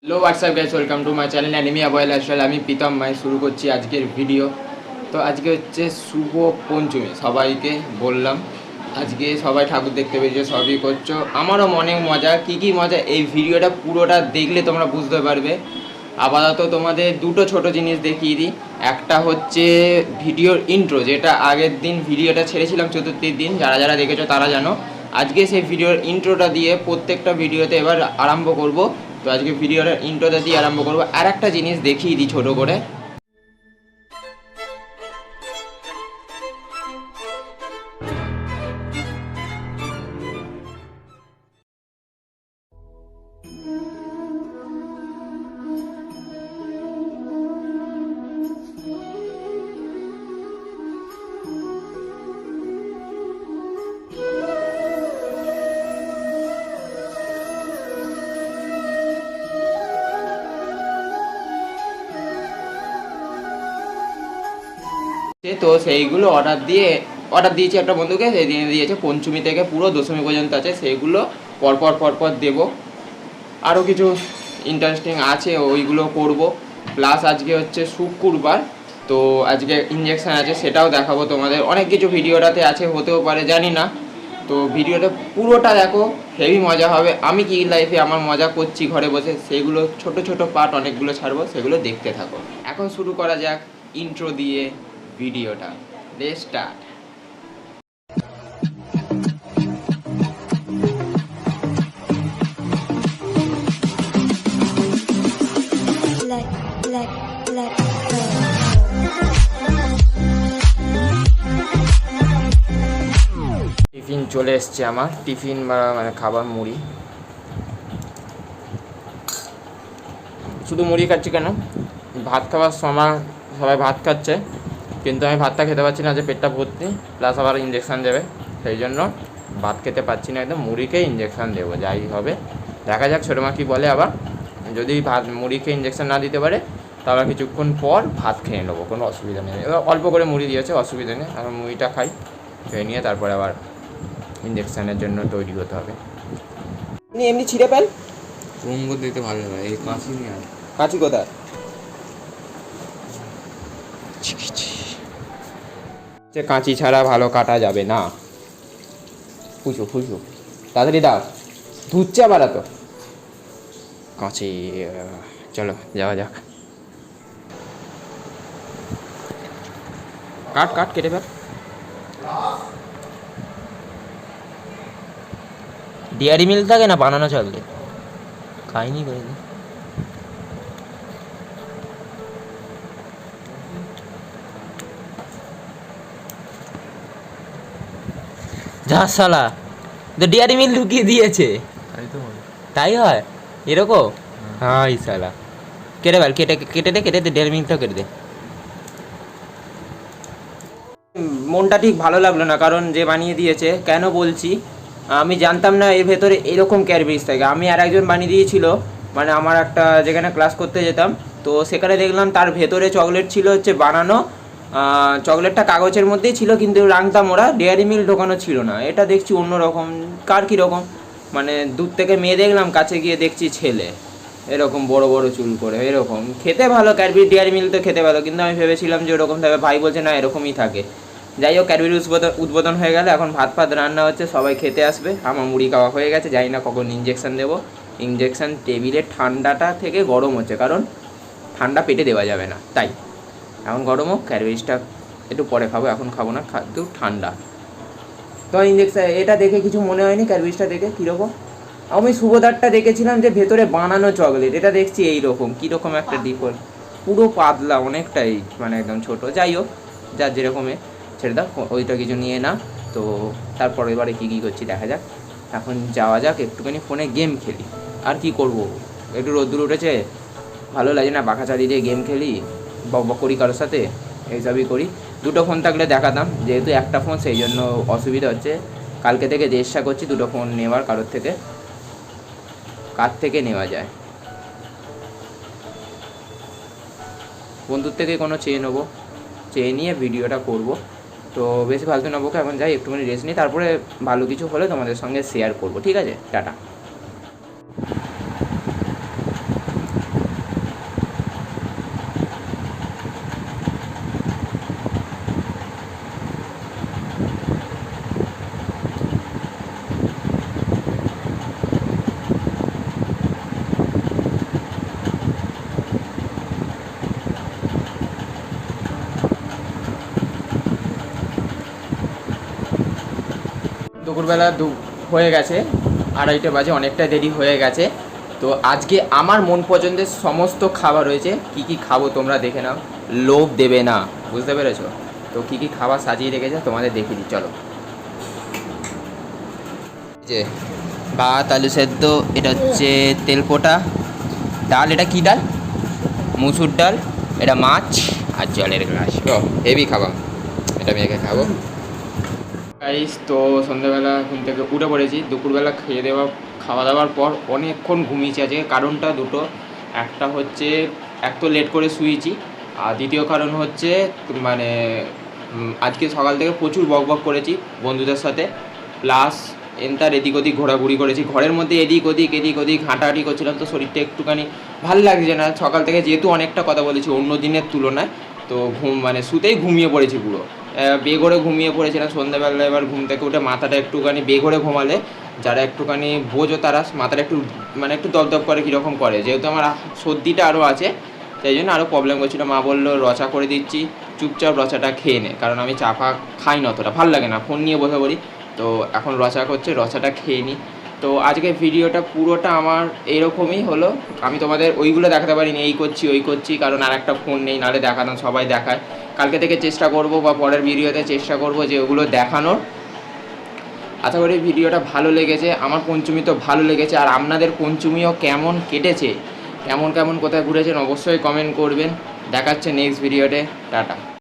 Hello WhatsApp guys, welcome to my channel অ্যানিমি অ্যাবয় lifestyle. আমি প্রীতম ভাই শুরু করছি আজকের ভিডিও। তো আজকে হচ্ছে শুভ পঞ্চমী, সবাইকে বললাম আজকে সবাই ঠাকুর দেখতে পেয়েছো, সবই করছো, আমারও অনেক মজা। কী মজা এই ভিডিওটা পুরোটা দেখলে তোমরা বুঝতে পারবে। আপাতত তোমাদের দুটো ছোট জিনিস দেখিয়ে দিই। একটা হচ্ছে ভিডিওর ইন্ট্রো, যেটা আগের দিন ভিডিওটা ছেড়েছিলাম চতুর্থীর দিন, যারা যারা দেখেছো তারা জানো। আজকে সেই ভিডিওর ইন্ট্রোটা দিয়ে প্রত্যেকটা ভিডিওতে এবার আরম্ভ করব। তো আজকে ভিডিওটা ইন্ট্রোটা দিয়ে আরম্ভ করবো। আর একটা জিনিস দেখিয়ে দিই ছোটো করে। তো সেইগুলো অর্ডার দিয়েছি একটা বন্ধুকে, সেই দিনে দিয়েছে। পঞ্চমী থেকে পুরো দশমী পর্যন্ত আছে, সেইগুলো পরপর দেব। আরও কিছু ইন্টারেস্টিং আছে, ওইগুলো করব। প্লাস আজকে হচ্ছে শুক্রবার, তো আজকে ইঞ্জেকশান আছে, সেটাও দেখাবো তোমাদের। অনেক কিছু ভিডিওটাতে আছে, হতেও পারে জানি না। তো ভিডিওটা পুরোটা দেখো, হেভি মজা হবে। আমি কি লাইফে আমার মজা করছি ঘরে বসে, সেগুলো ছোট ছোট পার্ট অনেকগুলো ছাড়বো, সেগুলো দেখতে থাকো। এখন শুরু করা যাক ইন্ট্রো দিয়ে ভিডিওটা। Let's start. Let go. Tiffin চলে এসছে আমার। টিফিন মানে খাবার মুড়ি। শুধু মুড়ি খাচ্ছি কেন, ভাত খাওয়ার সময় সবাই ভাত খাচ্ছে, কিন্তু আমি ভাতটা খেতে পারছি না, যে পেটটা ভর্তি। প্লাস আবার ইঞ্জেকশান দেবে, সেই জন্য ভাত খেতে পারছি না, একদম মুড়িকে ইঞ্জেকশান দেবো, যাই হবে দেখা যাক। ছোটো মা কী বলে, আবার যদি মুড়িকে ইঞ্জেকশান না দিতে পারে তাহলে কিছুক্ষণ পর ভাত খেয়ে নেবো, কোনো অসুবিধা নেই। এবার অল্প করে মুড়ি দিয়েছে, অসুবিধা নেই। এখন মুড়িটা খাই, খেয়ে নিয়ে তারপরে আবার ইঞ্জেকশানের জন্য তৈরি হতে হবে। এমনি ছিঁড়ে পেল রঙ্গ দিতে ভালো লাগে, এই কাঁচি নিয়ে আর কাঁচি কোথায়? কাঁচি ছাড়া ভালো কাটা যাবে না। ফুসু তাড়াতাড়ি দাও, ধুচ্ছে আবার এত কাঁচি। চলো যাওয়া যাক। কাট কেটে ফেল। ডেয়ারি মিল্ক থাকে না বানানো চকলেট, খাইনি করে দিই। যা শালা, তো ডেয়ারি মিল্ক ঢুকিয়ে দিয়েছে। তাই তো বলে। তাই হয় এরকম? হ্যাঁ শালা, কেটে দে ডেয়ারি মিল্কটা কেটে দে। মনটা ঠিক ভালো লাগলো না, কারণ যে বানিয়ে দিয়েছে, কেন বলছি, আমি জানতাম না এর ভেতরে এরকম ক্যাডবেরিজ থাকে। আমি আর একজন বানিয়ে দিয়েছিল, মানে আমার একটা যেখানে ক্লাস করতে যেতাম, তো সেখানে দেখলাম তার ভেতরে চকলেট ছিল হচ্ছে বানানো। চকলেটটা কাগজের মধ্যেই ছিল, কিন্তু রাংতাম ওরা, ডেয়ারি মিল্ক ঢোকানো ছিল না। এটা দেখছি অন্যরকম, কার কীরকম, মানে দূর থেকে মেয়ে দেখলাম, কাছে গিয়ে দেখছি ছেলে, এরকম বড় বড় চুল করে, এরকম খেতে ভালো। ক্যাডবেরি ডেয়ারি মিল্ক তো খেতে ভালো, কিন্তু আমি ভেবেছিলাম যে ওরকম থাকবে। ভাই বলছে না, এরকমই থাকে। যাই হোক, ক্যাডবেরি উদ্বোধন হয়ে গেলে এখন ভাত রান্না হচ্ছে, সবাই খেতে আসবে। আমার মুড়ি খাওয়া হয়ে গেছে, জানি না কখন ইঞ্জেকশান দেবো। ইঞ্জেকশান টেবিলের ঠান্ডাটা থেকে গরম হচ্ছে, কারণ ঠান্ডা পেটে দেওয়া যাবে না, তাই এখন গরম হোক। ক্যাডবেরিজটা একটু পরে খাবো, এখন খাবো না, খাদ্য ঠান্ডা। তো ইঞ্জেকশান এটা দেখে কিছু মনে হয়নি, ক্যাডবেরিজটা দেখে কীরকম। আমি শুভদারটা দেখেছিলাম যে ভেতরে বানানো চকলেট, এটা দেখছি এইরকম কীরকম একটা ডিফল্ট, পুরো পাতলা অনেকটাই, মানে একদম ছোটো। যাই হোক, যার যেরকমে ছেড়ে দাও, ওইটা কিছু নিয়ে না। তো তারপর এবারে কী করছি দেখা যাক। এখন যাওয়া যাক, একটুখানি ফোনে গেম খেলি। আর কি করব, একটু রোদ্দুর উঠেছে, ভালো লাগে না পাখা চালিয়ে দিয়ে গেম খেলি, বক করি কারোর সাথে, এইসবই করি। দুটো ফোন থাকলে দেখাতাম, যেহেতু একটা ফোন সেই জন্য অসুবিধা হচ্ছে। কালকে থেকে চেষ্টা করছি দুটো ফোন নেওয়ার, কারোর থেকে, কার থেকে নেওয়া যায়, বন্ধুর থেকে কোনো চেয়ে নেবো, চেয়ে নিয়ে ভিডিওটা করব। তো বেশি ফালতু নেবো, এখন যাই একটুখানি রেস্ট নিই, তারপরে ভালো কিছু হলে তোমাদের সঙ্গে শেয়ার করব, ঠিক আছে? টাটা। দুপুরবেলা হয়ে গেছে, 2:30 বাজে, অনেকটা দেরি হয়ে গেছে। তো আজকে আমার মন পছন্দের সমস্ত খাবার রয়েছে। কি কি খাবো তোমরা দেখে নাও, লোভ দেবে না, বুঝতে পেরেছো? তো কি কি খাবার সাজিয়ে রেখেছে তোমাদের দেখিয়ে দিই, চলো। যে ভাত, আলু সেদ্ধ, এটা হচ্ছে তেলপোটা, ডাল, এটা কি ডাল? মুসুর ডাল, এটা মাছ আর জলের গ্লাস। তো হেভি খাবার, এটা মেয়েকে খাবো। গাইস, তো সন্ধ্যাবেলা ঘুম থেকে উঠে পড়েছি। দুপুরবেলা খাওয়া দাওয়ার পর অনেকক্ষণ ঘুমিয়েছি আজকে। কারণটা দুটো, একটা হচ্ছে এক তো লেট করে শুয়েছি, আর দ্বিতীয় কারণ হচ্ছে মানে আজকে সকাল থেকে প্রচুর বকবক করেছি বন্ধুদের সাথে, প্লাস এন্তার এদিক ওদিক ঘোরাঘুরি করেছি ঘরের মধ্যে, এদিক ওদিক হাঁটাহাঁটি করছিলাম। তো শরীরটা একটুখানি ভালো লাগছে না সকাল থেকে, যেহেতু অনেকটা কথা বলেছি অন্য দিনের তুলনায়। তো শুতেই ঘুমিয়ে পড়েছি পুরো, বেঘরে ঘুমিয়ে পড়েছিলাম। সন্ধ্যাবেলা এবার ঘুম থেকে উঠে মাথাটা একটুখানি, বেঘরে ঘুমালে যারা একটুখানি বোঝো তারা মাথাটা একটু দপদপ করে, কীরকম করে। যেহেতু আমার সর্দিটা আরও আছে, সেই জন্য আরও প্রবলেম করছিলো। মা বললো রচা করে দিচ্ছি, চুপচাপ রচাটা খেয়ে নে, কারণ আমি চা ফা খাই না, অতটা ভালো লাগে না, ফোন নিয়ে বসে পড়ি। তো এখন রচা করছে, রচাটা খেয়ে নিই। তো আজকে ভিডিওটা পুরোটা আমার এরকমই হলো। আমি তোমাদের ওইগুলো দেখাতে পারিনি, এই করছি ওই করছি, কারণ আর একটা ফোন নেই, নাহলে দেখাতাম, সবাই দেখায়। কালকে থেকে চেষ্টা করব বা পরের ভিডিওতে চেষ্টা করব যে ওগুলো দেখানোর। আশা করি ভিডিওটা ভালো লেগেছে, আমার পঞ্চমী তো ভালো লেগেছে। আর আপনাদের পঞ্চমীও কেমন কেটেছে, কেমন কোথায় ঘুরেছেন অবশ্যই কমেন্ট করবেন। দেখাচ্ছে নেক্সট ভিডিওতে, টাটা।